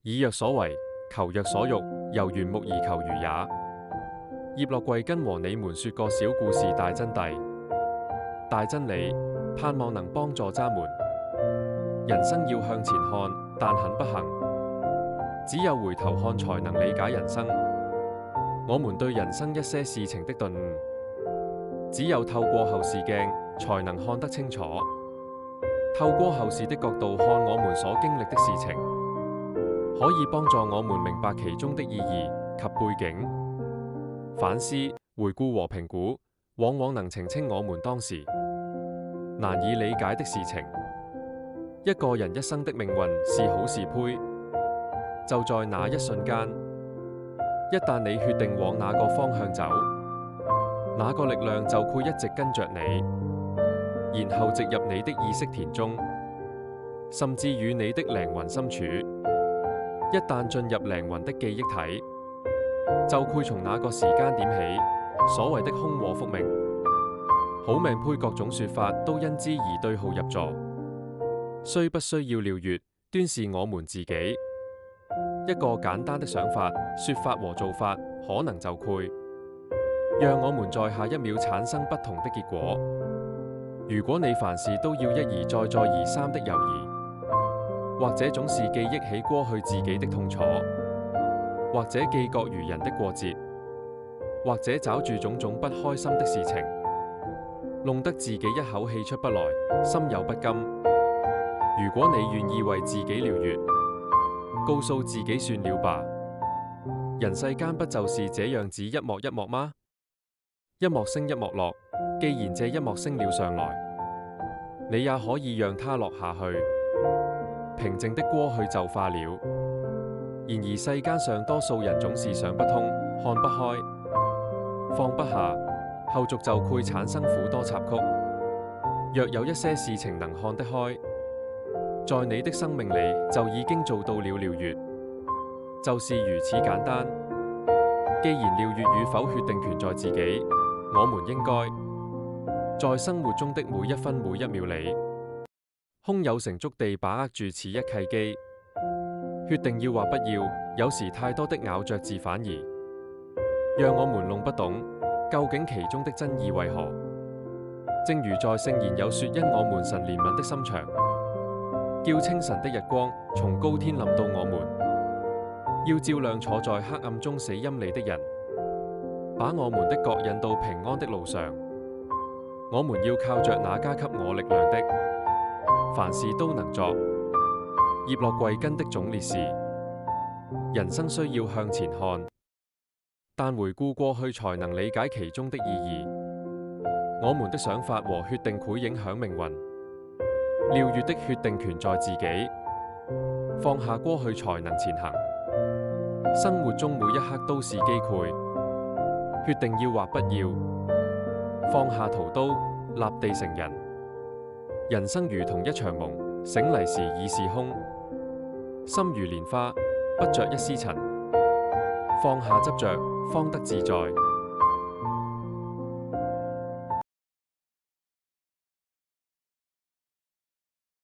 以若所為，求若所欲，猶緣木而求魚也。葉落貴根和你們說個小故事大真諦、大真理，盼望能幫助渣們。人生要向前看，但很不幸，只有回頭看才能理解人生。我們對人生一些事情的頓悟，只有透過後視鏡才能看得清楚。透過後視的角度看我們所經歷的事情，可以幫助我們明白其中的意義及背景。反思、回顧和評估，往往能澄清我們當時難以理解的事情。一個人一生的命運是好是灰，就在那一瞬間。一旦你決定往哪個方向走，那個力量就會一直跟着你，然後植入你的意識田中，甚至與你的靈魂深處。一旦進入靈魂的記憶體，就會從那個時間點起，所謂的空禍福命、好命胚各種說法都因之而對號入座。需不需要療癒，端視我們自己。一個簡單的想法、說法和做法，可能就會讓我們在下一秒產生不同的結果。如果你凡事都要一而再、再而三的猶疑，或者總是記憶起過去自己的痛楚，或者記覺愚人的過節，或者找住種種不開心的事情，弄得自己一口氣出不來，心有不甘。如果你願意為自己療癒，告訴自己算了吧，人世間不就是這樣子一幕一幕嗎？一幕升一幕落，既然這一幕升了上來，你也可以讓它落下去，平靜的過去就化了。然而世間上多數人總是想不通、看不開、放不下，後續就會產生苦多插曲。若有一些事情能看得開，在你的生命裏就已經做到了療癒，就是如此簡單。既然療癒與否決定權在自己，我們應該在生活中的每一分每一秒裏，胸有成竹地把握住此一契機，決定要或不要。有時太多的咬着字反而讓我們弄不懂究竟其中的真意為何。正如在聖言有說，因我們神憐憫的心腸，叫清晨的日光從高天臨到我們，要照亮坐在黑暗中死陰裏的人，把我們的腳引到平安的路上。我們要靠着那加給我力量的，凡事都能作。葉落貴根的總列是：人生需要向前看，但回顧過去才能理解其中的意義。我們的想法和決定會影響命運。療癒的決定權在自己，放下過去才能前行。生活中每一刻都是機會，決定要或不要，放下屠刀，立地成人。人生如同一場夢，醒嚟時已是空。心如蓮花，不着一絲塵，放下執着，方得自在。